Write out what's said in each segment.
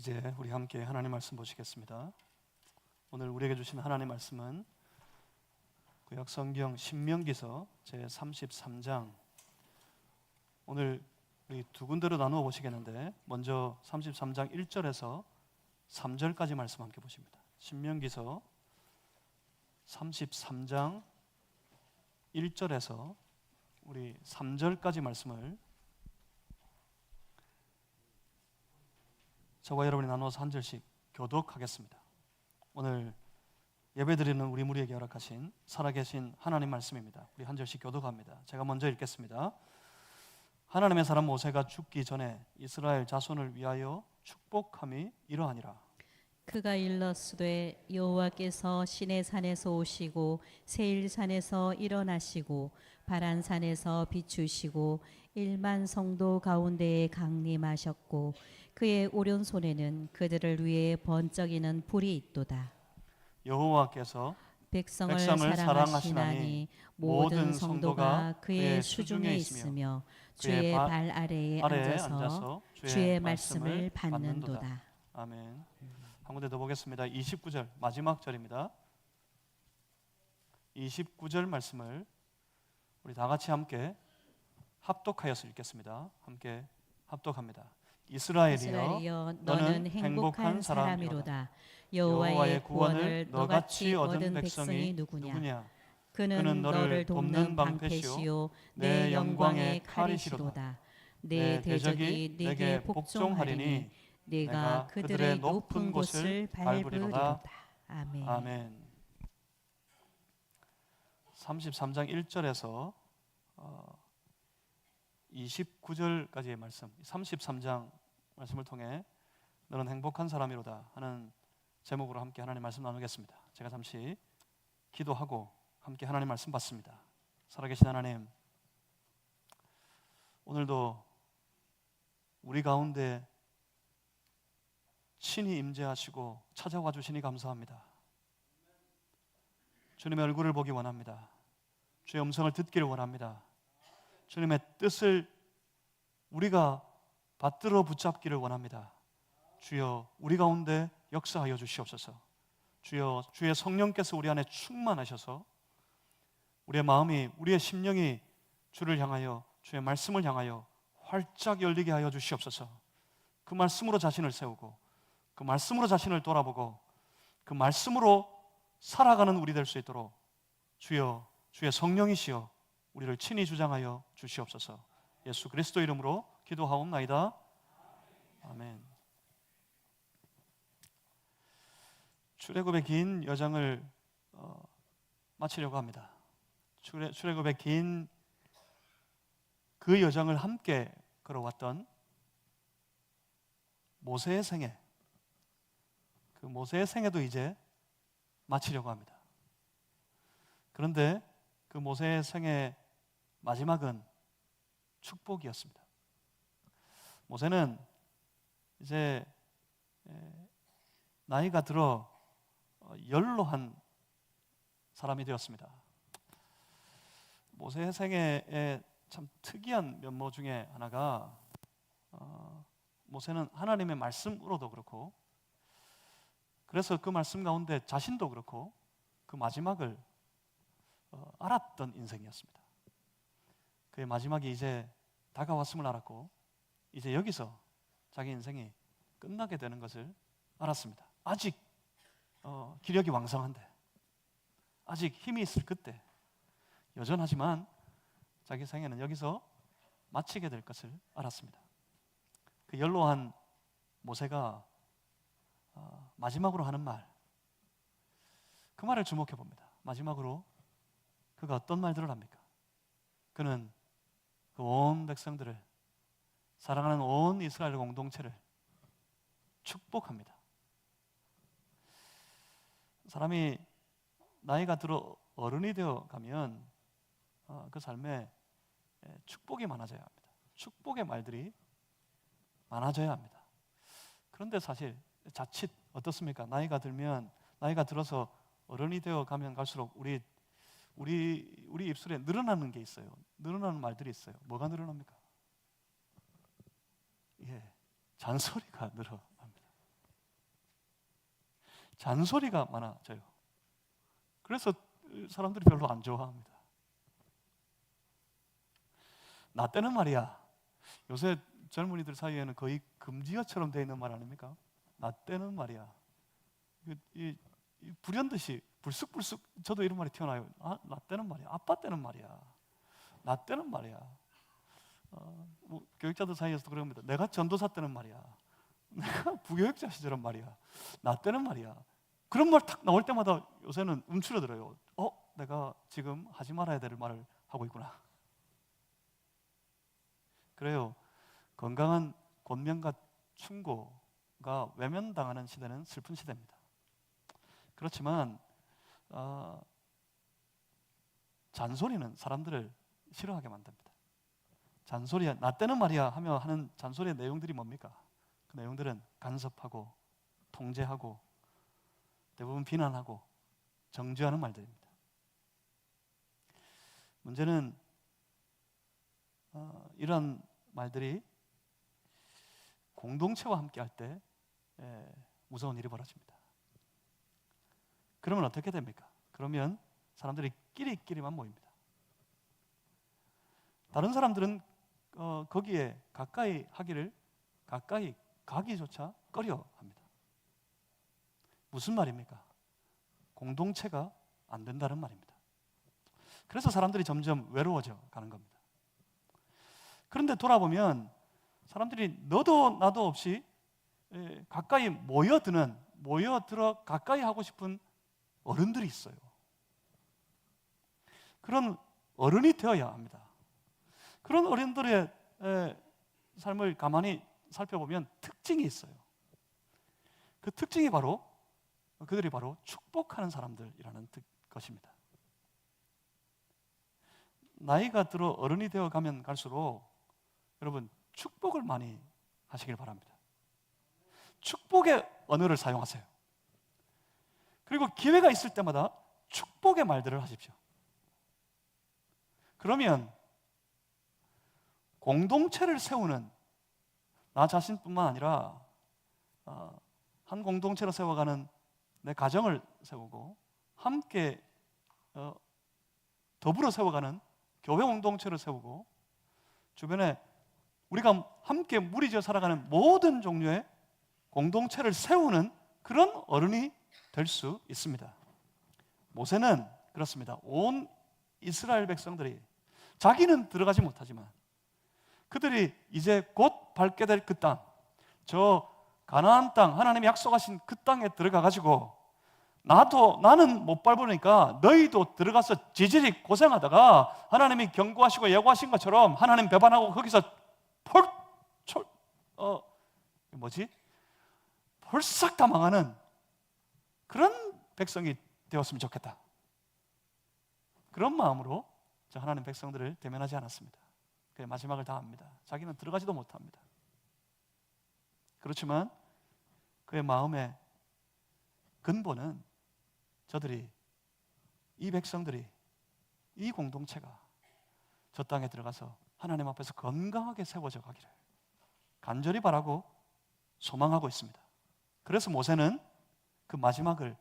이제 우리 함께 하나님 말씀 보시겠습니다. 오늘 우리에게 주신 하나님 말씀은 구약 성경 신명기서 제 33장. 오늘 우리 두 군데로 나누어 보시겠는데, 먼저 33장 1절에서 3절까지 말씀 함께 보십니다. 신명기서 33장 1절에서 우리 3절까지 말씀을 저와 여러분이 나누어서 한 절씩 교독하겠습니다. 오늘 예배드리는 우리 무리에게 허락하신 살아계신 하나님 말씀입니다. 우리 한 절씩 교독합니다. 제가 먼저 읽겠습니다. 하나님의 사람 모세가 죽기 전에 이스라엘 자손을 위하여 축복함이 이러하니라. 그가 일렀으되 여호와께서 시내산에서 오시고 세일산에서 일어나시고 바란산에서 비추시고 1만 성도 가운데에 강림하셨고 그의 오른손에는 그들을 위해 번쩍이는 불이 있도다. 여호와께서 백성을 사랑하시나니 모든 성도가 그의 수중에 있으며 주의 발 아래에 앉아서 주의 말씀을 받는도다. 아멘. 한 군데 더 보겠습니다. 29절 마지막 절입니다. 29절 말씀을 우리 다 같이 함께 합독하여서 읽겠습니다. 함께 합독합니다. 이스라엘이여 너는 행복한 사람이로다. 여호와의 구원을 너같이 얻은 백성이 누구냐? 그는 너를 돕는 방패시요 내 영광의 칼이시로다. 내 대적이 내게 복종하리니 내가 그들의 높은 곳을 밟으리로다. 아멘. 아멘. 33장 1절에서 29절까지의 말씀, 33장 말씀을 통해 너는 행복한 사람이로다 하는 제목으로 함께 하나님 말씀 나누겠습니다. 제가 잠시 기도하고 함께 하나님 말씀 받습니다. 살아계신 하나님, 오늘도 우리 가운데 친히 임재하시고 찾아와 주시니 감사합니다. 주님의 얼굴을 보기 원합니다. 주의 음성을 듣기를 원합니다. 주님의 뜻을 우리가 받들어 붙잡기를 원합니다. 주여 우리 가운데 역사하여 주시옵소서. 주여 주의 성령께서 우리 안에 충만하셔서 우리의 마음이, 우리의 심령이 주를 향하여, 주의 말씀을 향하여 활짝 열리게 하여 주시옵소서. 그 말씀으로 자신을 세우고 그 말씀으로 자신을 돌아보고 그 말씀으로 살아가는 우리 될 수 있도록 주여 주의 성령이시여 우리를 친히 주장하여 주시옵소서. 예수 그리스도 이름으로 기도하옵나이다. 아멘. 출애굽의 긴 여정을 마치려고 합니다. 출애굽의 긴 그 여정을 함께 걸어왔던 모세의 생애, 그 모세의 생애도 이제 마치려고 합니다. 그런데 그 모세의 생애 마지막은 축복이었습니다. 모세는 이제 나이가 들어 연로한 사람이 되었습니다. 모세의 생애의 참 특이한 면모 중에 하나가 모세는 하나님의 말씀으로도 그렇고, 그래서 그 말씀 가운데 자신도 그렇고 그 마지막을 알았던 인생이었습니다. 그의 마지막이 이제 다가왔음을 알았고 이제 여기서 자기 인생이 끝나게 되는 것을 알았습니다. 아직 기력이 왕성한데, 아직 힘이 있을 그때, 여전하지만 자기 생애는 여기서 마치게 될 것을 알았습니다. 그 연로한 모세가 마지막으로 하는 말, 그 말을 주목해 봅니다. 마지막으로 그가 어떤 말들을 합니까? 그는 그 온 백성들을, 사랑하는 온 이스라엘 공동체를 축복합니다. 사람이 나이가 들어 어른이 되어 가면 그 삶에 축복이 많아져야 합니다. 축복의 말들이 많아져야 합니다. 그런데 사실 자칫 어떻습니까? 나이가 들어서 어른이 되어 가면 갈수록 우리 입술에 늘어나는 게 있어요. 늘어나는 말들이 있어요. 뭐가 늘어납니까? 잔소리가 늘어납니다. 잔소리가 많아져요. 그래서 사람들이 별로 안 좋아합니다. 나 때는 말이야. 요새 젊은이들 사이에는 거의 금지어처럼 되어 있는 말 아닙니까? 나 때는 말이야. 이 불현듯이 불쑥불쑥 저도 이런 말이 튀어나와요. 나 때는 말이야. 아빠 때는 말이야. 나 때는 말이야. 뭐 교육자들 사이에서도 그럽니다. 내가 전도사 때는 말이야. 내가 부교육자 시절은 말이야. 나 때는 말이야. 그런 말 탁 나올 때마다 요새는 움츠러들어요. 내가 지금 하지 말아야 될 말을 하고 있구나. 그래요. 건강한 권면과 충고가 외면당하는 시대는 슬픈 시대입니다. 그렇지만 잔소리는 사람들을 싫어하게 만듭니다. 잔소리야, 나 때는 말이야 하며 하는 잔소리의 내용들이 뭡니까? 그 내용들은 간섭하고 통제하고 대부분 비난하고 정죄하는 말들입니다. 문제는 이런 말들이 공동체와 함께 할 때 무서운 일이 벌어집니다. 그러면 어떻게 됩니까? 그러면 사람들이 끼리끼리만 모입니다. 다른 사람들은 거기에 가까이 가기조차 꺼려합니다. 무슨 말입니까? 공동체가 안 된다는 말입니다. 그래서 사람들이 점점 외로워져 가는 겁니다. 그런데 돌아보면 사람들이 너도 나도 없이 가까이 모여들어 가까이 하고 싶은 어른들이 있어요. 그런 어른이 되어야 합니다. 그런 어른들의 삶을 가만히 살펴보면 특징이 있어요. 그 특징이 그들이 바로 축복하는 사람들이라는 것입니다. 나이가 들어 어른이 되어 가면 갈수록 여러분 축복을 많이 하시길 바랍니다. 축복의 언어를 사용하세요. 그리고 기회가 있을 때마다 축복의 말들을 하십시오. 그러면 공동체를 세우는 나 자신뿐만 아니라 한 공동체로 세워가는 내 가정을 세우고 함께 더불어 세워가는 교회 공동체를 세우고 주변에 우리가 함께 무리지어 살아가는 모든 종류의 공동체를 세우는 그런 어른이 될 수 있습니다. 모세는 그렇습니다. 온 이스라엘 백성들이 자기는 들어가지 못하지만 그들이 이제 곧 밟게 될 그 땅, 저 가나안 땅, 하나님이 약속하신 그 땅에 들어가 가지고 나는 못 밟으니까 너희도 들어가서 지질이 고생하다가 하나님이 경고하시고 예고하신 것처럼 하나님 배반하고 거기서 폴싹 다 망하는 그런 백성이 되었으면 좋겠다. 그런 마음으로 저 하나님 백성들을 대면하지 않았습니다. 그의 마지막을 다 합니다. 자기는 들어가지도 못합니다. 그렇지만 그의 마음의 근본은 이 백성들이, 이 공동체가 저 땅에 들어가서 하나님 앞에서 건강하게 세워져 가기를 간절히 바라고 소망하고 있습니다. 그래서 모세는 그 마지막을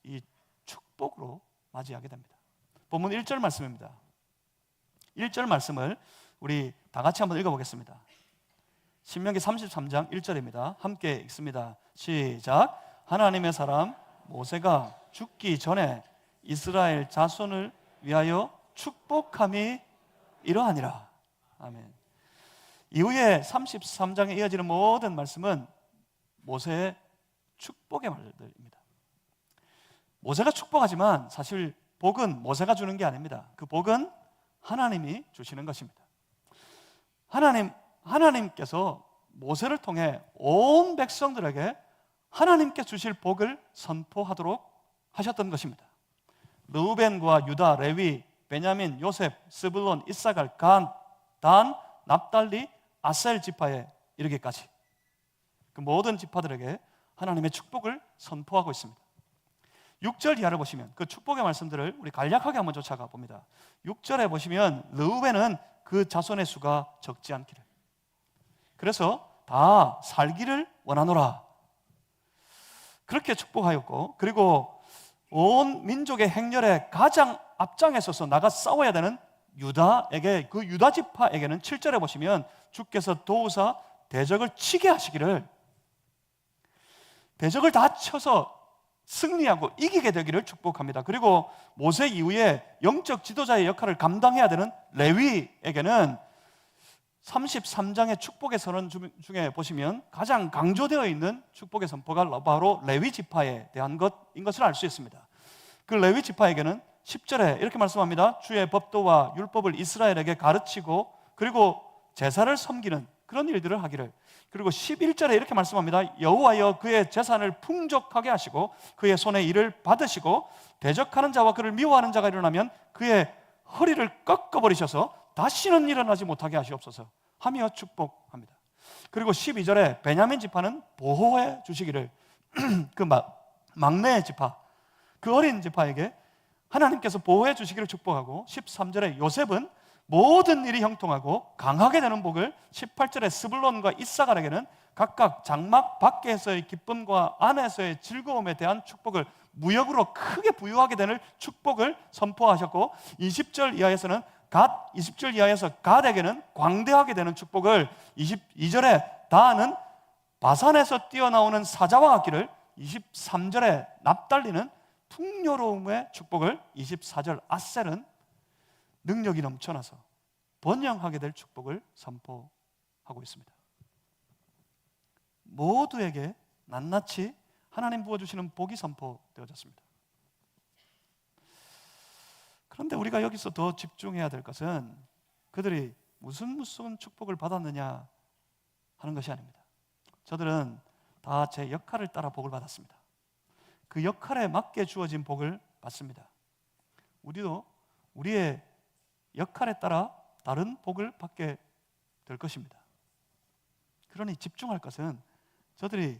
이 축복으로 맞이하게 됩니다. 본문 1절 말씀입니다. 1절 말씀을 우리 다 같이 한번 읽어보겠습니다. 신명기 33장 1절입니다. 함께 읽습니다. 시작. 하나님의 사람 모세가 죽기 전에 이스라엘 자손을 위하여 축복함이 이러하니라. 아멘. 이후에 33장에 이어지는 모든 말씀은 모세의 축복의 말들입니다. 모세가 축복하지만 사실 복은 모세가 주는 게 아닙니다. 그 복은 하나님이 주시는 것입니다. 하나님께서 모세를 통해 온 백성들에게 하나님께 주실 복을 선포하도록 하셨던 것입니다. 르우벤과 유다, 레위, 베냐민, 요셉, 스불론, 이사갈, 단, 납달리, 아셀 지파에 이르기까지 그 모든 지파들에게 하나님의 축복을 선포하고 있습니다. 6절 이하를 보시면 그 축복의 말씀들을 우리 간략하게 한번 쫓아가 봅니다. 6절에 보시면 르우벤은 그 자손의 수가 적지 않기를, 그래서 다 살기를 원하노라. 그렇게 축복하였고, 그리고 온 민족의 행렬에 가장 앞장에 서서 나가 싸워야 되는 유다에게, 그 유다 지파에게는 7절에 보시면 주께서 도우사 대적을 치게 하시기를, 대적을 다 쳐서 승리하고 이기게 되기를 축복합니다. 그리고 모세 이후에 영적 지도자의 역할을 감당해야 되는 레위에게는 33장의 축복의 선언 중에 보시면 가장 강조되어 있는 축복의 선포가 바로 레위 지파에 대한 것인 것을 알 수 있습니다. 그 레위 지파에게는 10절에 이렇게 말씀합니다. 주의 법도와 율법을 이스라엘에게 가르치고 그리고 제사를 섬기는 그런 일들을 하기를. 그리고 11절에 이렇게 말씀합니다. 여호와여 그의 재산을 풍족하게 하시고 그의 손에 일을 받으시고 대적하는 자와 그를 미워하는 자가 일어나면 그의 허리를 꺾어버리셔서 다시는 일어나지 못하게 하시옵소서 하며 축복합니다. 그리고 12절에 베냐민 지파는 보호해 주시기를, 그 막내 지파, 그 어린 지파에게 하나님께서 보호해 주시기를 축복하고, 13절에 요셉은 모든 일이 형통하고 강하게 되는 복을, 18절에 스불론과 이사갈에게는 각각 장막 밖에서의 기쁨과 안에서의 즐거움에 대한 축복을 무역으로 크게 부유하게 되는 축복을 선포하셨고, 20절 이하에서 갓에게는 광대하게 되는 축복을, 22절에 다하는 바산에서 뛰어나오는 사자와 같기를, 23절에 납달리는 풍요로움의 축복을, 24절 아셀은 능력이 넘쳐나서 번영하게 될 축복을 선포하고 있습니다. 모두에게 낱낱이 하나님 부어주시는 복이 선포되어졌습니다. 그런데 우리가 여기서 더 집중해야 될 것은 그들이 무슨 축복을 받았느냐 하는 것이 아닙니다. 저들은 다 제 역할을 따라 복을 받았습니다. 그 역할에 맞게 주어진 복을 받습니다. 우리도 우리의 역할에 따라 다른 복을 받게 될 것입니다. 그러니 집중할 것은 저들이,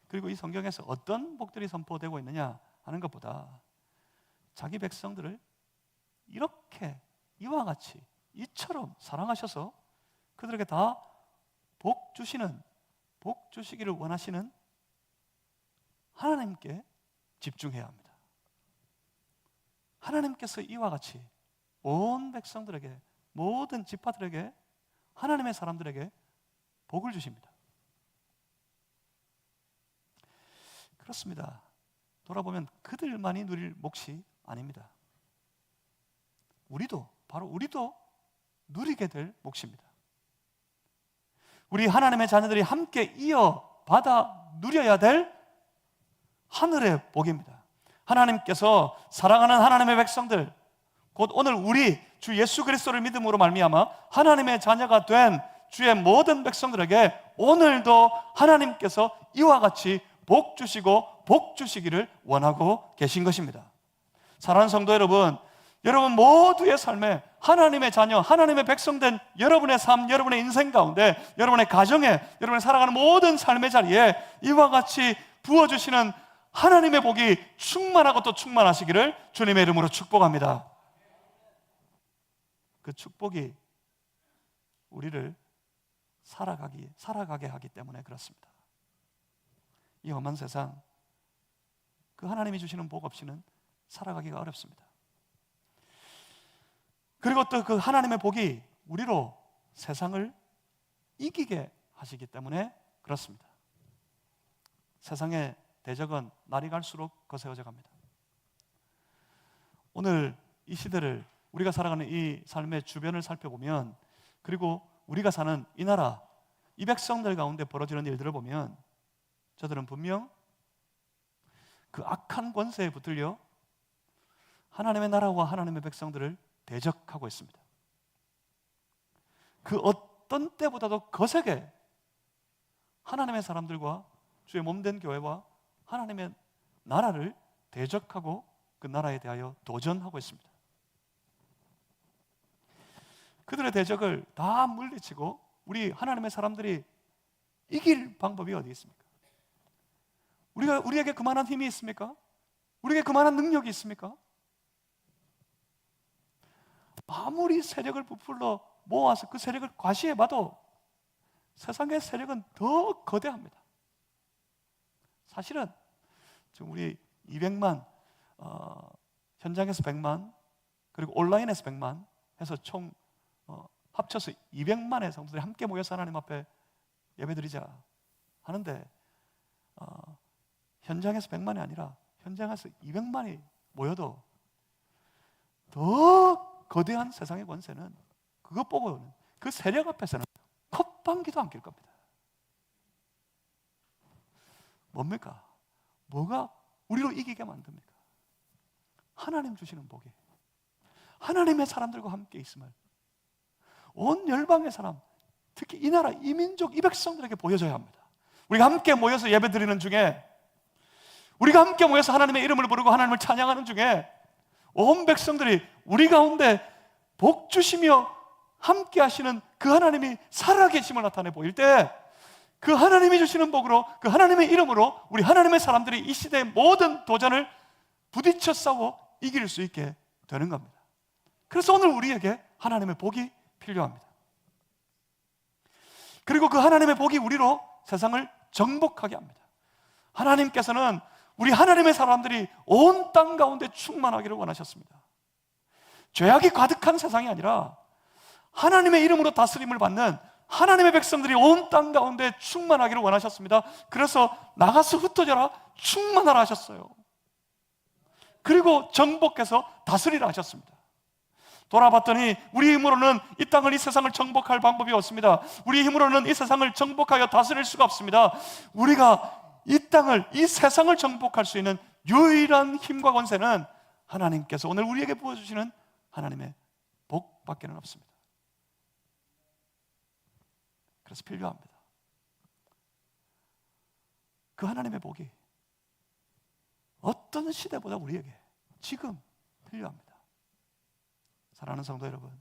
그리고 이 성경에서 어떤 복들이 선포되고 있느냐 하는 것보다 자기 백성들을 이렇게 이와 같이 이처럼 사랑하셔서 그들에게 다 복 주시기를 원하시는 하나님께 집중해야 합니다. 하나님께서 이와 같이 온 백성들에게, 모든 지파들에게, 하나님의 사람들에게 복을 주십니다. 그렇습니다. 돌아보면 그들만이 누릴 몫이 아닙니다. 바로 우리도 누리게 될 몫입니다. 우리 하나님의 자녀들이 함께 이어받아 누려야 될 하늘의 복입니다. 하나님께서 사랑하는 하나님의 백성들, 곧 오늘 우리 주 예수 그리스도를 믿음으로 말미암아 하나님의 자녀가 된 주의 모든 백성들에게 오늘도 하나님께서 이와 같이 복 주시고 복 주시기를 원하고 계신 것입니다. 사랑하는 성도 여러분, 여러분 모두의 삶에 하나님의 자녀, 하나님의 백성된 여러분의 삶, 여러분의 인생 가운데, 여러분의 가정에, 여러분의 살아가는 모든 삶의 자리에 이와 같이 부어주시는 하나님의 복이 충만하고 또 충만하시기를 주님의 이름으로 축복합니다. 그 축복이 우리를 살아가게 하기 때문에 그렇습니다. 이 험한 세상, 그 하나님이 주시는 복 없이는 살아가기가 어렵습니다. 그리고 또 그 하나님의 복이 우리로 세상을 이기게 하시기 때문에 그렇습니다. 세상의 대적은 날이 갈수록 거세어져 갑니다. 오늘 이 시대를, 우리가 살아가는 이 삶의 주변을 살펴보면, 그리고 우리가 사는 이 나라, 이 백성들 가운데 벌어지는 일들을 보면 저들은 분명 그 악한 권세에 붙들려 하나님의 나라와 하나님의 백성들을 대적하고 있습니다. 그 어떤 때보다도 거세게 하나님의 사람들과 주의 몸된 교회와 하나님의 나라를 대적하고 그 나라에 대하여 도전하고 있습니다. 그들의 대적을 다 물리치고 우리 하나님의 사람들이 이길 방법이 어디 있습니까? 우리에게 그만한 힘이 있습니까? 우리에게 그만한 능력이 있습니까? 아무리 세력을 부풀러 모아서 그 세력을 과시해봐도 세상의 세력은 더 거대합니다. 사실은 지금 우리 200만, 현장에서 100만, 그리고 온라인에서 100만 해서 총 합쳐서 200만의 성도들이 함께 모여서 하나님 앞에 예배드리자 하는데, 현장에서 100만이 아니라 현장에서 200만이 모여도 더 거대한 세상의 권세는, 그것 보고는, 그 세력 앞에서는 콧방귀도 안 낄 겁니다. 뭡니까? 뭐가 우리로 이기게 만듭니까? 하나님 주시는 복이, 하나님의 사람들과 함께 있음을 온 열방의 사람, 특히 이 나라, 이 민족, 이 백성들에게 보여줘야 합니다. 우리가 함께 모여서 예배드리는 중에, 우리가 함께 모여서 하나님의 이름을 부르고 하나님을 찬양하는 중에 온 백성들이 우리 가운데 복 주시며 함께 하시는 그 하나님이 살아계심을 나타내 보일 때, 그 하나님이 주시는 복으로, 그 하나님의 이름으로 우리 하나님의 사람들이 이 시대의 모든 도전을 부딪혀 싸워 이길 수 있게 되는 겁니다. 그래서 오늘 우리에게 하나님의 복이 필요합니다. 그리고 그 하나님의 복이 우리로 세상을 정복하게 합니다. 하나님께서는 우리 하나님의 사람들이 온 땅 가운데 충만하기를 원하셨습니다. 죄악이 가득한 세상이 아니라 하나님의 이름으로 다스림을 받는 하나님의 백성들이 온 땅 가운데 충만하기를 원하셨습니다. 그래서 나가서 흩어져라, 충만하라 하셨어요. 그리고 정복해서 다스리라 하셨습니다. 돌아봤더니 우리 힘으로는 이 땅을, 이 세상을 정복할 방법이 없습니다. 우리 힘으로는 이 세상을 정복하여 다스릴 수가 없습니다. 우리가 이 땅을, 이 세상을 정복할 수 있는 유일한 힘과 권세는 하나님께서 오늘 우리에게 부어주시는 하나님의 복밖에는 없습니다. 그래서 필요합니다. 그 하나님의 복이 어떤 시대보다 우리에게 지금 필요합니다. 사랑하는 성도 여러분,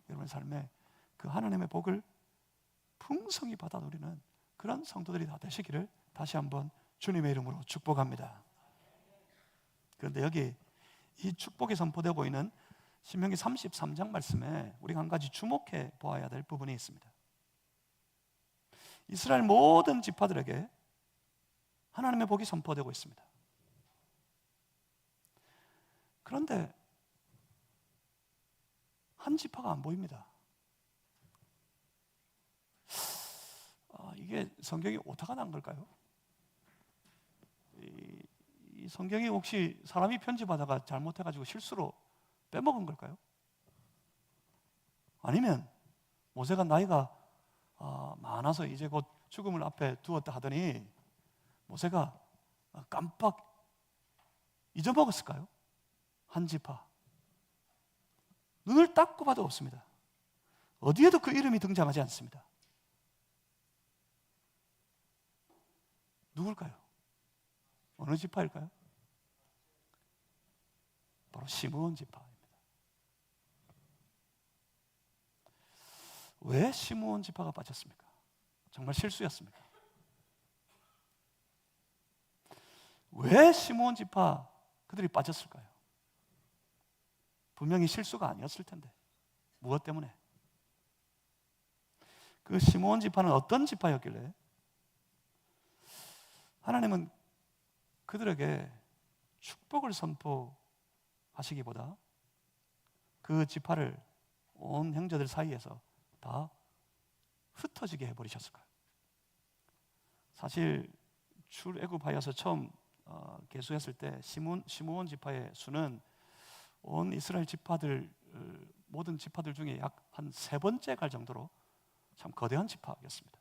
여러분의 삶에 그 하나님의 복을 풍성히 받아 누리는 그런 성도들이 다 되시기를 다시 한번 주님의 이름으로 축복합니다. 그런데 여기 이 축복이 선포되어 보이는 신명기 33장 말씀에 우리가 한 가지 주목해 보아야 될 부분이 있습니다. 이스라엘 모든 지파들에게 하나님의 복이 선포되고 있습니다. 그런데 한 지파가 안 보입니다. 이게 성경이 오타가 난 걸까요? 이 성경이 혹시 사람이 편집하다가 잘못해가지고 실수로 빼먹은 걸까요? 아니면 모세가 나이가 많아서 이제 곧 죽음을 앞에 두었다 하더니 모세가 깜빡 잊어먹었을까요? 한 지파. 눈을 닦고 봐도 없습니다. 어디에도 그 이름이 등장하지 않습니다. 누굴까요? 어느 지파일까요? 바로 시므온 지파입니다. 왜 시므온 지파가 빠졌습니까? 정말 실수였습니까? 왜 시므온 지파 그들이 빠졌을까요? 분명히 실수가 아니었을 텐데 무엇 때문에? 그 시므온 지파는 어떤 지파였길래 하나님은 그들에게 축복을 선포하시기보다 그 지파를 온 형제들 사이에서 다 흩어지게 해버리셨을까요? 사실 출애굽하여서 처음 계수했을 때 시므온 지파의 수는 온 이스라엘 지파들, 모든 지파들 중에 약 한 세 번째 갈 정도로 참 거대한 지파였습니다.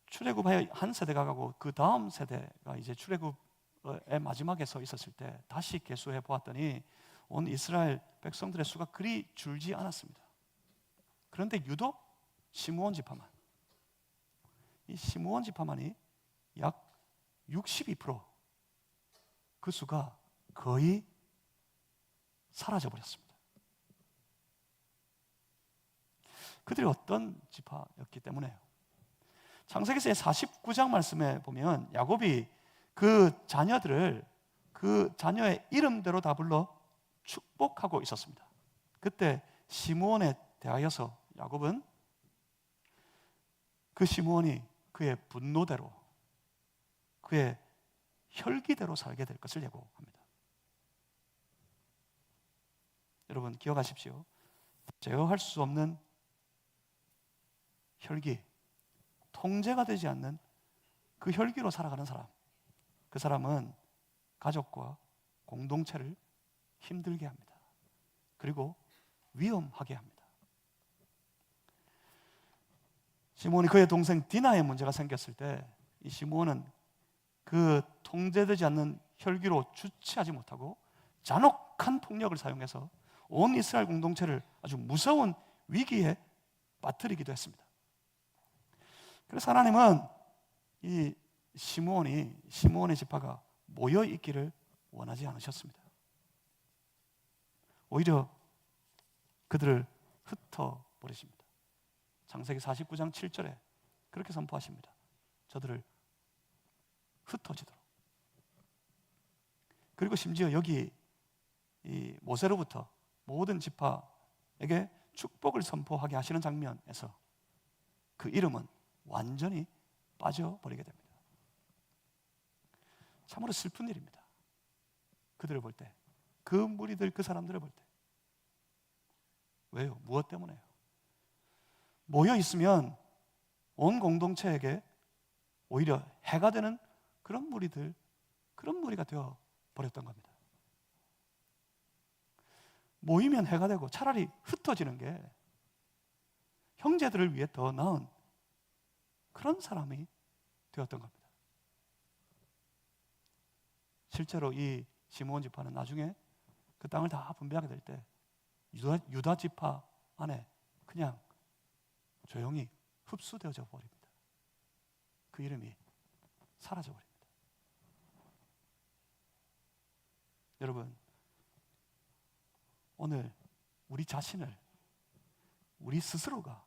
출애굽하여 한 세대가 가고 그 다음 세대가 이제 출애굽의 마지막에 서 있었을 때 다시 계수해 보았더니 온 이스라엘 백성들의 수가 그리 줄지 않았습니다. 그런데 유독 시므온 지파만, 이 시므온 지파만이 약 62%, 그 수가 거의 사라져 버렸습니다. 그들이 어떤 지파였기 때문에요. 창세기서의 49장 말씀에 보면 야곱이 그 자녀들을 그 자녀의 이름대로 다 불러 축복하고 있었습니다. 그때 시므온에 대하여서 야곱은 그 시므온이 그의 분노대로 그의 혈기대로 살게 될 것을 예고합니다. 여러분 기억하십시오. 제어할 수 없는 혈기, 통제가 되지 않는 그 혈기로 살아가는 사람, 그 사람은 가족과 공동체를 힘들게 합니다. 그리고 위험하게 합니다. 시므온이 그의 동생 디나의 문제가 생겼을 때 이 시므온은 그 통제되지 않는 혈기로 주체하지 못하고 잔혹한 폭력을 사용해서 온 이스라엘 공동체를 아주 무서운 위기에 빠뜨리기도 했습니다. 그래서 하나님은 이 시므온의 지파가 모여 있기를 원하지 않으셨습니다. 오히려 그들을 흩어버리십니다. 창세기 49장 7절에 그렇게 선포하십니다. 저들을 흩어지도록. 그리고 심지어 여기 이 모세로부터 모든 지파에게 축복을 선포하게 하시는 장면에서 그 이름은 완전히 빠져버리게 됩니다. 참으로 슬픈 일입니다. 그들을 볼 때, 그 무리들, 그 사람들을 볼 때. 왜요? 무엇 때문에요? 모여 있으면 온 공동체에게 오히려 해가 되는 그런 무리들, 그런 무리가 되어 버렸던 겁니다. 모이면 해가 되고 차라리 흩어지는 게 형제들을 위해 더 나은 그런 사람이 되었던 겁니다. 실제로 이 시므온 지파는 나중에 그 땅을 다 분배하게 될 때 유다 지파 안에 그냥 조용히 흡수되어져 버립니다. 그 이름이 사라져 버립니다. 여러분, 오늘 우리 자신을, 우리 스스로가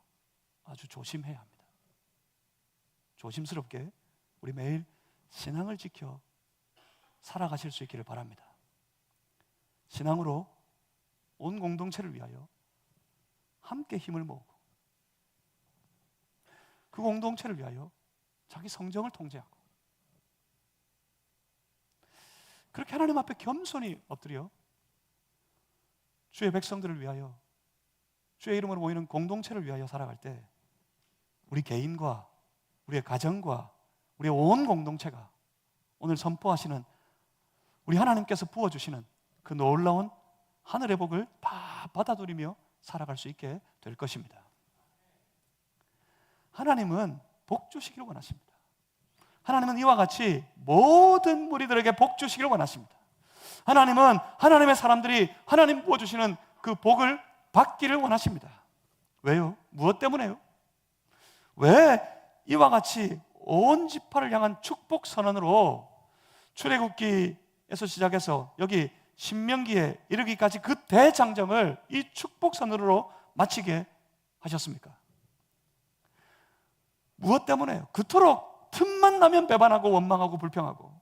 아주 조심해야 합니다. 조심스럽게 우리 매일 신앙을 지켜 살아가실 수 있기를 바랍니다. 신앙으로 온 공동체를 위하여 함께 힘을 모으고 그 공동체를 위하여 자기 성정을 통제하고 그렇게 하나님 앞에 겸손히 엎드려 주의 백성들을 위하여, 주의 이름으로 모이는 공동체를 위하여 살아갈 때 우리 개인과 우리의 가정과 우리의 온 공동체가 오늘 선포하시는 우리 하나님께서 부어주시는 그 놀라운 하늘의 복을 다 받아들이며 살아갈 수 있게 될 것입니다. 하나님은 복 주시기를 원하십니다. 하나님은 이와 같이 모든 무리들에게 복 주시기를 원하십니다. 하나님은 하나님의 사람들이 하나님 부어주시는 그 복을 받기를 원하십니다. 왜요? 무엇 때문에요? 왜 이와 같이 온 지파를 향한 축복 선언으로 출애굽기에서 시작해서 여기 신명기에 이르기까지 그 대장정을 이 축복 선언으로 마치게 하셨습니까? 무엇 때문에요? 그토록 틈만 나면 배반하고 원망하고 불평하고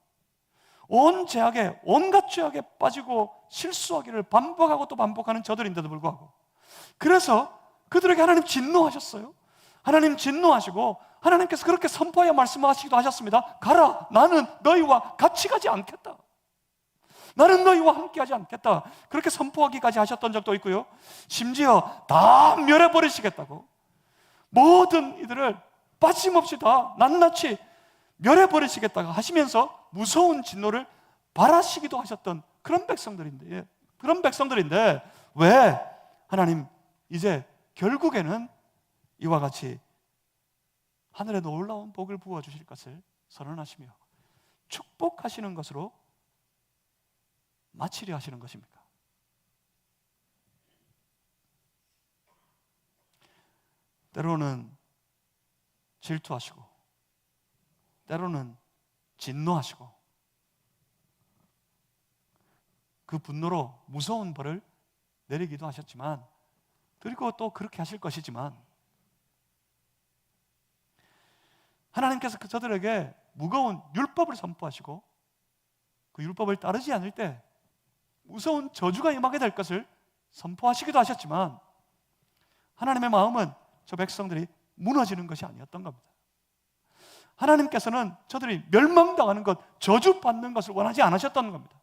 온 죄악에, 온갖 죄악에 빠지고 실수하기를 반복하고 또 반복하는 저들인데도 불구하고 그래서 그들에게 하나님 진노하셨어요. 하나님 진노하시고 하나님께서 그렇게 선포하여 말씀하시기도 하셨습니다. 가라, 나는 너희와 같이 가지 않겠다. 나는 너희와 함께하지 않겠다. 그렇게 선포하기까지 하셨던 적도 있고요. 심지어 다 멸해버리시겠다고 모든 이들을 빠짐없이 다 낱낱이 멸해버리시겠다고 하시면서 무서운 진노를 발하시기도 하셨던 그런 백성들인데 왜 하나님 이제 결국에는 이와 같이 하늘에 놀라운 복을 부어주실 것을 선언하시며 축복하시는 것으로 마치려 하시는 것입니까? 때로는 질투하시고 때로는 진노하시고 그 분노로 무서운 벌을 내리기도 하셨지만 그리고 또 그렇게 하실 것이지만 하나님께서 저들에게 무거운 율법을 선포하시고 그 율법을 따르지 않을 때 무서운 저주가 임하게 될 것을 선포하시기도 하셨지만 하나님의 마음은 저 백성들이 무너지는 것이 아니었던 겁니다. 하나님께서는 저들이 멸망당하는 것, 저주받는 것을 원하지 않으셨다는 겁니다.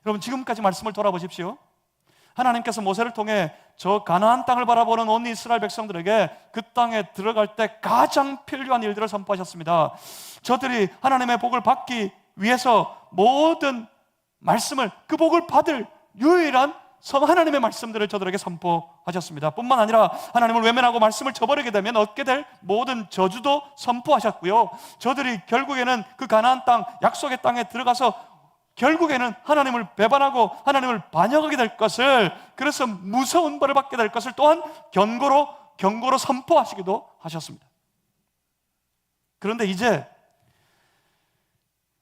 여러분, 지금까지 말씀을 돌아보십시오. 하나님께서 모세를 통해 저 가나안 땅을 바라보는 온 이스라엘 백성들에게 그 땅에 들어갈 때 가장 필요한 일들을 선포하셨습니다. 저들이 하나님의 복을 받기 위해서 모든 말씀을, 그 복을 받을 유일한 하나님의 말씀들을 저들에게 선포하셨습니다. 뿐만 아니라 하나님을 외면하고 말씀을 저버리게 되면 얻게 될 모든 저주도 선포하셨고요, 저들이 결국에는 그 가나안 땅, 약속의 땅에 들어가서 결국에는 하나님을 배반하고 하나님을 반역하게 될 것을, 그래서 무서운 벌을 받게 될 것을 또한 경고로 선포하시기도 하셨습니다. 그런데 이제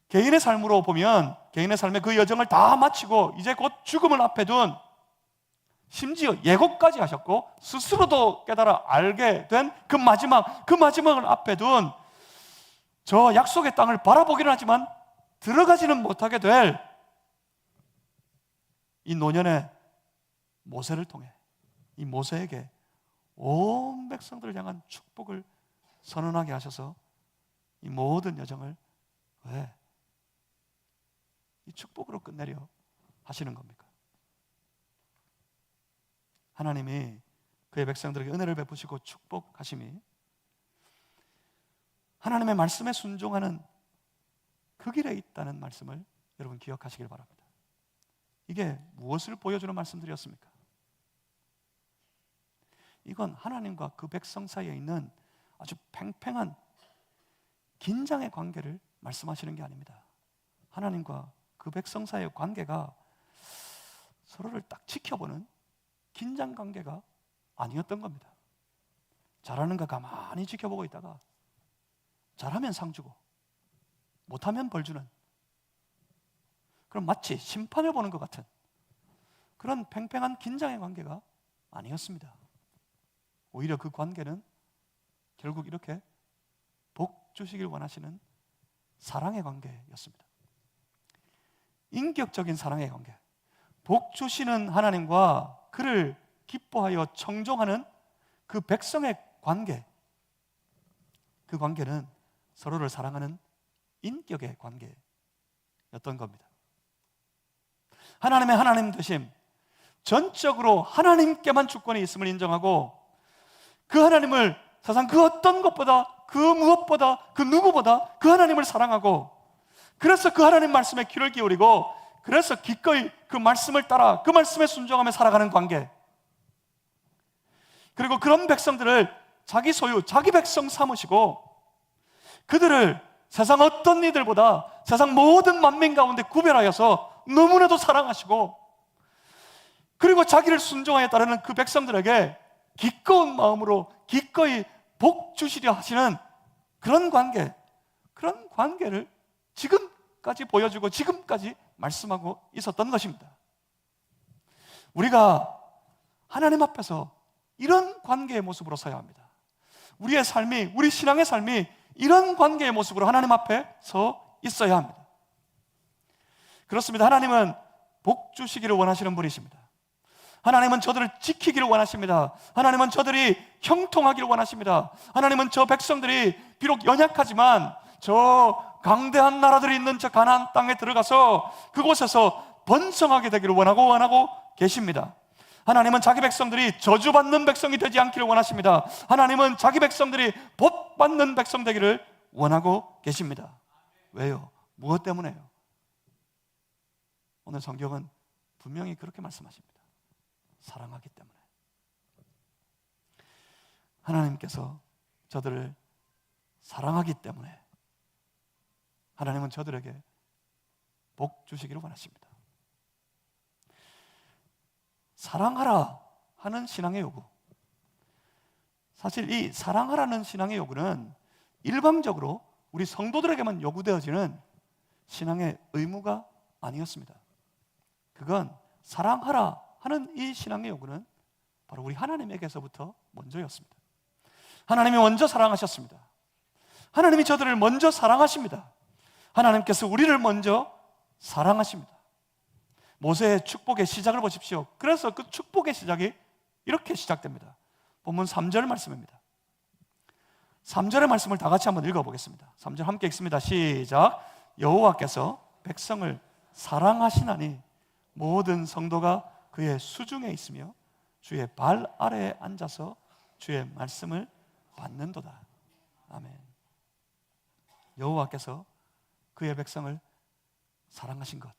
개인의 삶으로 보면, 개인의 삶의 그 여정을 다 마치고 이제 곧 죽음을 앞에 둔, 심지어 예고까지 하셨고 스스로도 깨달아 알게 된 그 마지막을 앞에 둔 저 약속의 땅을 바라보기는 하지만 들어가지는 못하게 될 이 노년의 모세를 통해, 이 모세에게 온 백성들을 향한 축복을 선언하게 하셔서 이 모든 여정을 왜 이 축복으로 끝내려 하시는 겁니까? 하나님이 그의 백성들에게 은혜를 베푸시고 축복하심이 하나님의 말씀에 순종하는 그 길에 있다는 말씀을 여러분 기억하시길 바랍니다. 이게 무엇을 보여주는 말씀들이었습니까? 이건 하나님과 그 백성 사이에 있는 아주 팽팽한 긴장의 관계를 말씀하시는 게 아닙니다. 하나님과 그 백성 사이의 관계가 서로를 딱 지켜보는 긴장 관계가 아니었던 겁니다. 잘하는가 가만히 지켜보고 있다가 잘하면 상 주고 못하면 벌 주는, 그럼 마치 심판을 보는 것 같은 그런 팽팽한 긴장의 관계가 아니었습니다. 오히려 그 관계는 결국 이렇게 복 주시길 원하시는 사랑의 관계였습니다. 인격적인 사랑의 관계, 복 주시는 하나님과 그를 기뻐하여 청종하는 그 백성의 관계, 그 관계는 서로를 사랑하는 인격의 관계였던 겁니다. 하나님의 하나님 되심, 전적으로 하나님께만 주권이 있음을 인정하고 그 하나님을 세상 그 어떤 것보다, 그 무엇보다, 그 누구보다 그 하나님을 사랑하고, 그래서 그 하나님 말씀에 귀를 기울이고, 그래서 기꺼이 그 말씀을 따라 그 말씀에 순종하며 살아가는 관계, 그리고 그런 백성들을 자기 소유, 자기 백성 삼으시고 그들을 세상 어떤 이들보다 세상 모든 만민 가운데 구별하여서 너무나도 사랑하시고, 그리고 자기를 순종하여 따르는 그 백성들에게 기꺼운 마음으로 기꺼이 복 주시려 하시는 그런 관계를 지금까지 보여주고 지금까지 말씀하고 있었던 것입니다. 우리가 하나님 앞에서 이런 관계의 모습으로 서야 합니다. 우리의 삶이, 우리 신앙의 삶이 이런 관계의 모습으로 하나님 앞에 서 있어야 합니다. 그렇습니다. 하나님은 복 주시기를 원하시는 분이십니다. 하나님은 저들을 지키기를 원하십니다. 하나님은 저들이 형통하기를 원하십니다. 하나님은 저 백성들이 비록 연약하지만 저 강대한 나라들이 있는 저 가나안 땅에 들어가서 그곳에서 번성하게 되기를 원하고 계십니다. 하나님은 자기 백성들이 저주받는 백성이 되지 않기를 원하십니다. 하나님은 자기 백성들이 복받는 백성 되기를 원하고 계십니다. 왜요? 무엇 때문에요? 오늘 성경은 분명히 그렇게 말씀하십니다. 사랑하기 때문에. 하나님께서 저들을 사랑하기 때문에 하나님은 저들에게 복 주시기를 원하십니다. 사랑하라 하는 신앙의 요구, 사실 이 사랑하라는 신앙의 요구는 일방적으로 우리 성도들에게만 요구되어지는 신앙의 의무가 아니었습니다. 그건 사랑하라 하는 이 신앙의 요구는 바로 우리 하나님에게서부터 먼저였습니다. 하나님이 먼저 사랑하셨습니다. 하나님이 저들을 먼저 사랑하십니다. 하나님께서 우리를 먼저 사랑하십니다. 모세의 축복의 시작을 보십시오. 그래서 그 축복의 시작이 이렇게 시작됩니다. 본문 3절 말씀입니다. 3절의 말씀을 다 같이 한번 읽어보겠습니다. 3절 함께 읽습니다. 시작. 여호와께서 백성을 사랑하시나니 모든 성도가 그의 수중에 있으며 주의 발 아래에 앉아서 주의 말씀을 받는도다. 아멘. 여호와께서 그의 백성을 사랑하신 것,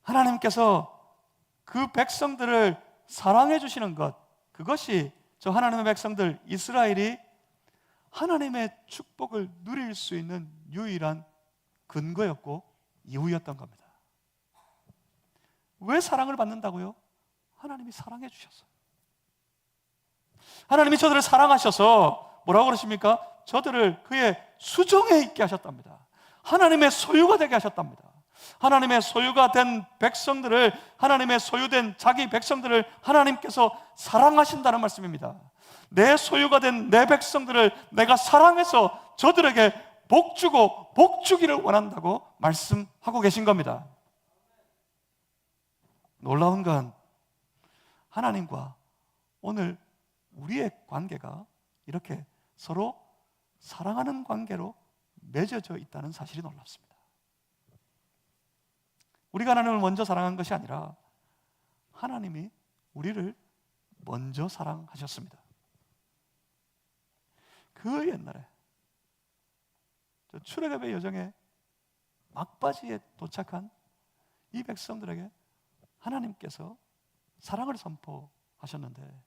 하나님께서 그 백성들을 사랑해 주시는 것, 그것이 저 하나님의 백성들 이스라엘이 하나님의 축복을 누릴 수 있는 유일한 근거였고 이유였던 겁니다. 왜 사랑을 받는다고요? 하나님이 사랑해 주셨어요. 하나님이 저들을 사랑하셔서 뭐라고 그러십니까? 저들을 그의 수종에 있게 하셨답니다. 하나님의 소유가 되게 하셨답니다. 하나님의 소유가 된 백성들을, 하나님의 소유된 자기 백성들을 하나님께서 사랑하신다는 말씀입니다. 내 소유가 된 내 백성들을 내가 사랑해서 저들에게 복 주고 복 주기를 원한다고 말씀하고 계신 겁니다. 놀라운 건 하나님과 오늘 우리의 관계가 이렇게 서로 사랑하는 관계로 맺어져 있다는 사실이 놀랍습니다. 우리가 하나님을 먼저 사랑한 것이 아니라 하나님이 우리를 먼저 사랑하셨습니다. 그 옛날에 출애굽의 여정에 막바지에 도착한 이 백성들에게 하나님께서 사랑을 선포하셨는데,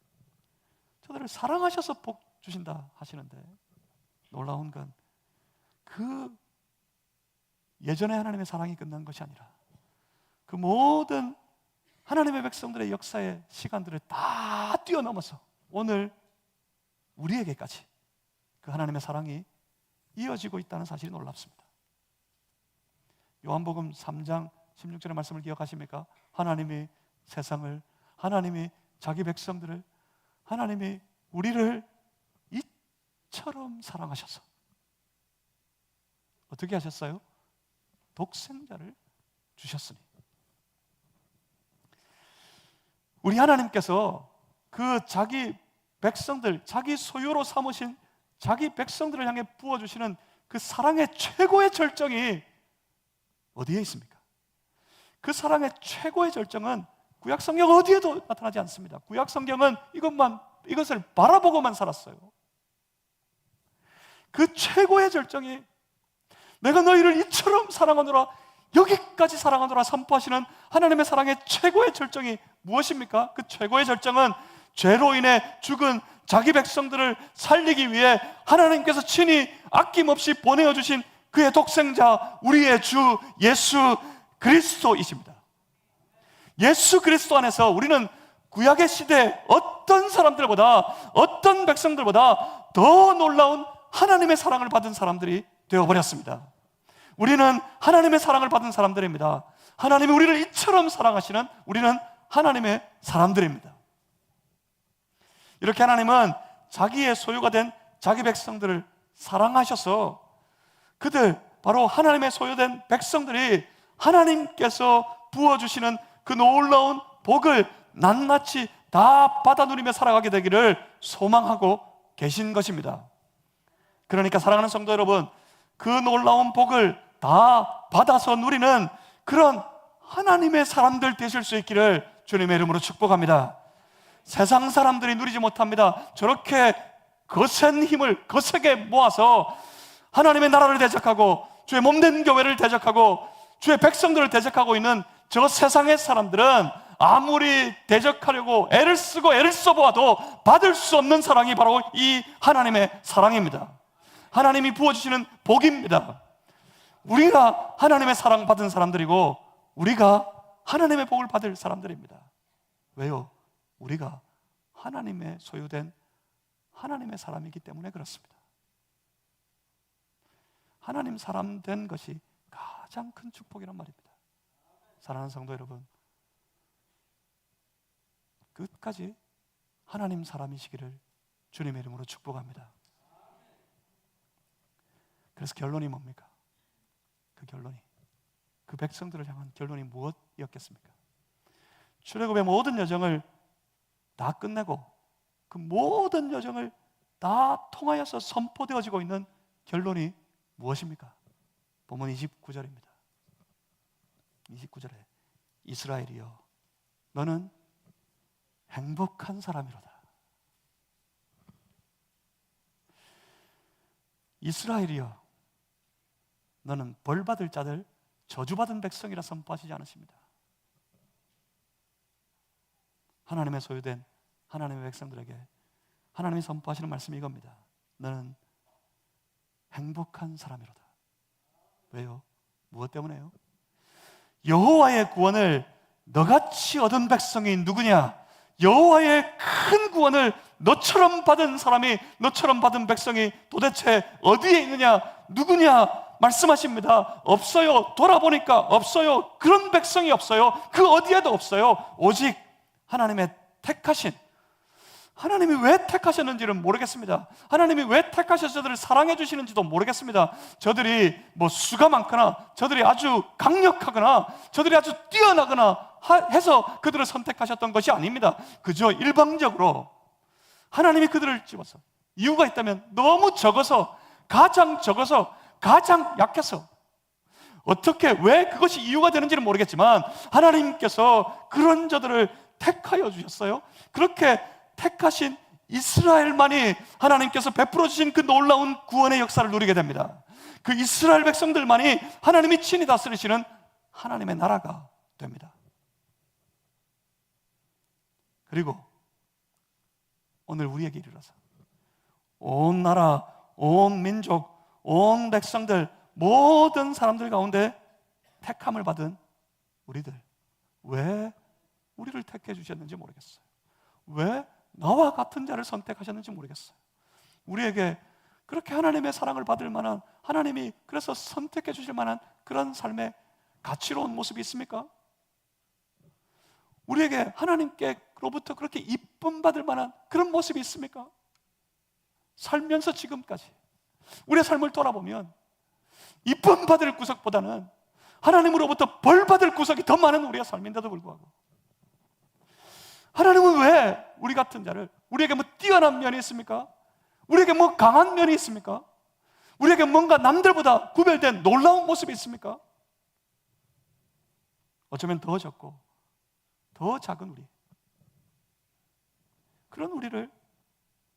저들을 사랑하셔서 복 주신다 하시는데, 놀라운 건 그 예전에 하나님의 사랑이 끝난 것이 아니라 그 모든 하나님의 백성들의 역사의 시간들을 다 뛰어넘어서 오늘 우리에게까지 그 하나님의 사랑이 이어지고 있다는 사실이 놀랍습니다. 요한복음 3장 16절의 말씀을 기억하십니까? 하나님이 세상을, 하나님이 자기 백성들을, 하나님이 우리를 이처럼 사랑하셔서 어떻게 하셨어요? 독생자를 주셨으니. 우리 하나님께서 그 자기 백성들, 자기 소유로 삼으신 자기 백성들을 향해 부어주시는 그 사랑의 최고의 절정이 어디에 있습니까? 그 사랑의 최고의 절정은 구약 성경 어디에도 나타나지 않습니다. 구약 성경은 이것을 바라보고만 살았어요. 그 최고의 절정이 내가 너희를 이처럼 사랑하노라, 여기까지 사랑하노라 선포하시는 하나님의 사랑의 최고의 절정이 무엇입니까? 그 최고의 절정은 죄로 인해 죽은 자기 백성들을 살리기 위해 하나님께서 친히 아낌없이 보내어 주신 그의 독생자, 우리의 주 예수 그리스도이십니다. 예수 그리스도 안에서 우리는 구약의 시대 어떤 사람들보다, 어떤 백성들보다 더 놀라운 하나님의 사랑을 받은 사람들이 되어버렸습니다. 우리는 하나님의 사랑을 받은 사람들입니다. 하나님이 우리를 이처럼 사랑하시는 우리는 하나님의 사람들입니다. 이렇게 하나님은 자기의 소유가 된 자기 백성들을 사랑하셔서 그들, 바로 하나님의 소유된 백성들이 하나님께서 부어주시는 그 놀라운 복을 낱낱이 다 받아 누리며 살아가게 되기를 소망하고 계신 것입니다. 그러니까 사랑하는 성도 여러분, 그 놀라운 복을 다 받아서 누리는 그런 하나님의 사람들 되실 수 있기를 주님의 이름으로 축복합니다. 세상 사람들이 누리지 못합니다. 저렇게 거센 힘을 거세게 모아서 하나님의 나라를 대적하고 주의 몸된 교회를 대적하고 주의 백성들을 대적하고 있는 저 세상의 사람들은 아무리 대적하려고 애를 쓰고 애를 써보아도 받을 수 없는 사랑이 바로 이 하나님의 사랑입니다. 하나님이 부어주시는 복입니다. 우리가 하나님의 사랑 받은 사람들이고 우리가 하나님의 복을 받을 사람들입니다. 왜요? 우리가 하나님의 소유된 하나님의 사람이기 때문에 그렇습니다. 하나님 사람 된 것이 가장 큰 축복이란 말입니다. 사랑하는 성도 여러분, 끝까지 하나님 사람이시기를 주님의 이름으로 축복합니다. 그래서 결론이 뭡니까? 그 결론이, 그 백성들을 향한 결론이 무엇이었겠습니까? 출애굽의 모든 여정을 다 끝내고 그 모든 여정을 다 통하여서 선포되어지고 있는 결론이 무엇입니까? 본문 29절입니다. 29절에 이스라엘이여 너는 행복한 사람이로다. 이스라엘이여 너는 벌받을 자들, 저주받은 백성이라 선포하시지 않으십니다. 하나님의 소유된 하나님의 백성들에게 하나님이 선포하시는 말씀이 이겁니다. 너는 행복한 사람이로다. 왜요? 무엇 때문에요? 여호와의 구원을 너같이 얻은 백성이 누구냐? 여호와의 큰 구원을 너처럼 받은 사람이, 너처럼 받은 백성이 도대체 어디에 있느냐? 누구냐? 말씀하십니다. 없어요. 돌아보니까 없어요. 그런 백성이 없어요. 그 어디에도 없어요. 오직 하나님의 택하신, 하나님이 왜 택하셨는지는 모르겠습니다. 하나님이 왜 택하셔서 저들을 사랑해 주시는지도 모르겠습니다. 저들이 뭐 수가 많거나, 저들이 아주 강력하거나, 저들이 아주 뛰어나거나 해서 그들을 선택하셨던 것이 아닙니다. 그저 일방적으로 하나님이 그들을 집어서, 이유가 있다면 너무 적어서, 가장 적어서, 가장 약해서, 어떻게 왜 그것이 이유가 되는지는 모르겠지만 하나님께서 그런 저들을 택하여 주셨어요. 그렇게 택하신 이스라엘만이 하나님께서 베풀어 주신 그 놀라운 구원의 역사를 누리게 됩니다. 그 이스라엘 백성들만이 하나님이 친히 다스리시는 하나님의 나라가 됩니다. 그리고 오늘 우리에게 이르러서 온 나라, 온 민족, 온 백성들, 모든 사람들 가운데 택함을 받은 우리들, 왜 우리를 택해 주셨는지 모르겠어요. 왜 나와 같은 자를 선택하셨는지 모르겠어요. 우리에게 그렇게 하나님의 사랑을 받을 만한, 하나님이 그래서 선택해 주실 만한 그런 삶의 가치로운 모습이 있습니까? 우리에게 하나님께로부터 그렇게 이쁨 받을 만한 그런 모습이 있습니까? 살면서 지금까지 우리의 삶을 돌아보면 이쁨 받을 구석보다는 하나님으로부터 벌 받을 구석이 더 많은 우리의 삶인데도 불구하고 하나님은 왜 우리 같은 자를, 우리에게 뭐 뛰어난 면이 있습니까? 우리에게 뭐 강한 면이 있습니까? 우리에게 뭔가 남들보다 구별된 놀라운 모습이 있습니까? 어쩌면 더 적고 더 작은 우리, 그런 우리를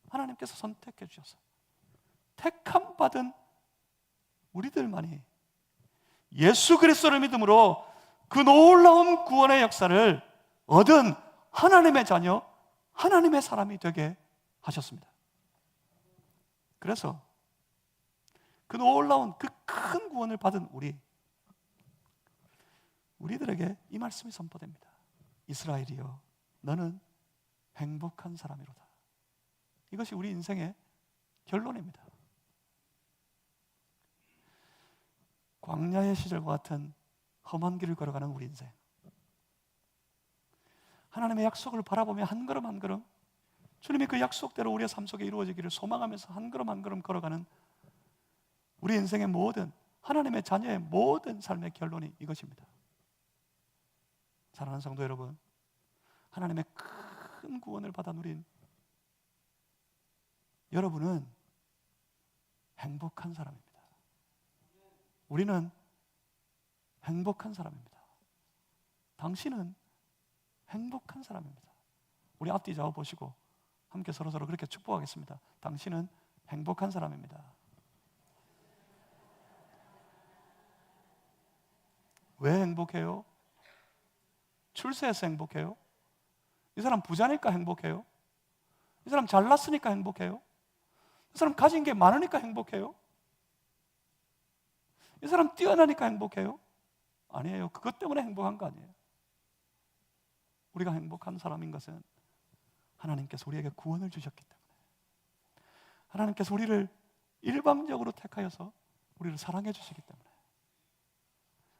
하나님께서 선택해 주셔서 택함 받은 우리들만이 예수 그리스도를 믿음으로 그 놀라운 구원의 역사를 얻은 하나님의 자녀, 하나님의 사람이 되게 하셨습니다. 그래서 그 놀라운 그 큰 구원을 받은 우리들에게 이 말씀이 선포됩니다. 이스라엘이여 너는 행복한 사람이로다. 이것이 우리 인생의 결론입니다. 광야의 시절과 같은 험한 길을 걸어가는 우리 인생, 하나님의 약속을 바라보며 한 걸음 한 걸음 주님이 그 약속대로 우리의 삶 속에 이루어지기를 소망하면서 한 걸음 한 걸음 걸어가는 우리 인생의 모든, 하나님의 자녀의 모든 삶의 결론이 이것입니다. 사랑하는 성도 여러분, 하나님의 큰 구원을 받아 누린 여러분은 행복한 사람입니다. 우리는 행복한 사람입니다. 당신은 행복한 사람입니다. 우리 앞뒤 좌우 보시고 함께 서로서로 그렇게 축복하겠습니다. 당신은 행복한 사람입니다. 왜 행복해요? 출세해서 행복해요? 이 사람 부자니까 행복해요? 이 사람 잘났으니까 행복해요? 이 사람 가진 게 많으니까 행복해요? 이 사람 뛰어나니까 행복해요? 아니에요. 그것 때문에 행복한 거 아니에요. 우리가 행복한 사람인 것은 하나님께서 우리에게 구원을 주셨기 때문에, 하나님께서 우리를 일방적으로 택하여서 우리를 사랑해 주시기 때문에,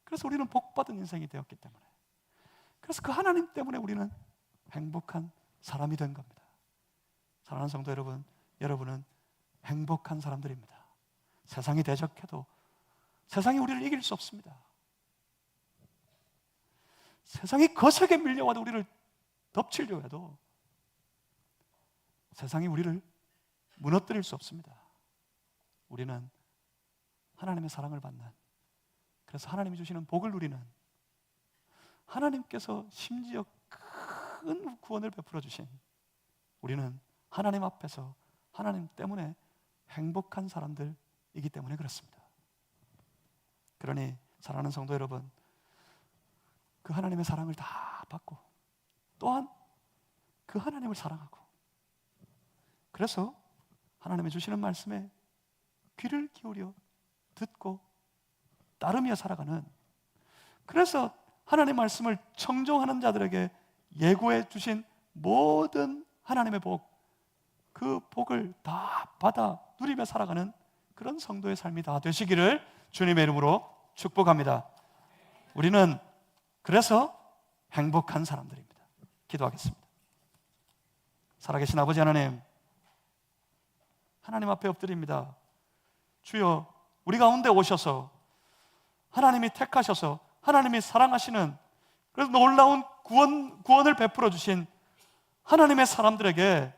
그래서 우리는 복받은 인생이 되었기 때문에, 그래서 그 하나님 때문에 우리는 행복한 사람이 된 겁니다. 사랑하는 성도 여러분, 여러분은 행복한 사람들입니다. 세상이 대적해도 세상이 우리를 이길 수 없습니다. 세상이 거세게 밀려와도 우리를 덮치려 해도 세상이 우리를 무너뜨릴 수 없습니다. 우리는 하나님의 사랑을 받는, 그래서 하나님이 주시는 복을 누리는, 하나님께서 심지어 큰 구원을 베풀어 주신, 우리는 하나님 앞에서 하나님 때문에 행복한 사람들이기 때문에 그렇습니다. 그러니 사랑하는 성도 여러분, 그 하나님의 사랑을 다 받고 또한 그 하나님을 사랑하고, 그래서 하나님이 주시는 말씀에 귀를 기울여 듣고 따르며 살아가는, 그래서 하나님의 말씀을 청종하는 자들에게 예고해 주신 모든 하나님의 복, 그 복을 다 받아 누리며 살아가는 그런 성도의 삶이 다 되시기를 주님의 이름으로 축복합니다. 우리는 그래서 행복한 사람들입니다. 기도하겠습니다. 살아계신 아버지 하나님, 하나님 앞에 엎드립니다. 주여, 우리 가운데 오셔서 하나님이 택하셔서 하나님이 사랑하시는, 그래서 놀라운 구원을 베풀어 주신 하나님의 사람들에게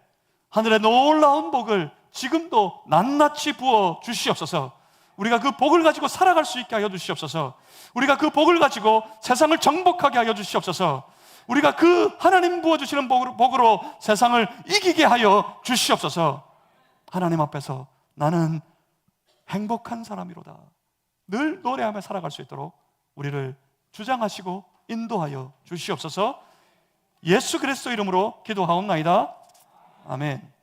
하늘의 놀라운 복을 지금도 낱낱이 부어 주시옵소서. 우리가 그 복을 가지고 살아갈 수 있게 하여 주시옵소서. 우리가 그 복을 가지고 세상을 정복하게 하여 주시옵소서. 우리가 그 하나님 부어주시는 복으로 세상을 이기게 하여 주시옵소서. 하나님 앞에서 나는 행복한 사람이로다, 늘 노래하며 살아갈 수 있도록 우리를 주장하시고 인도하여 주시옵소서. 예수 그리스도 이름으로 기도하옵나이다. 아멘.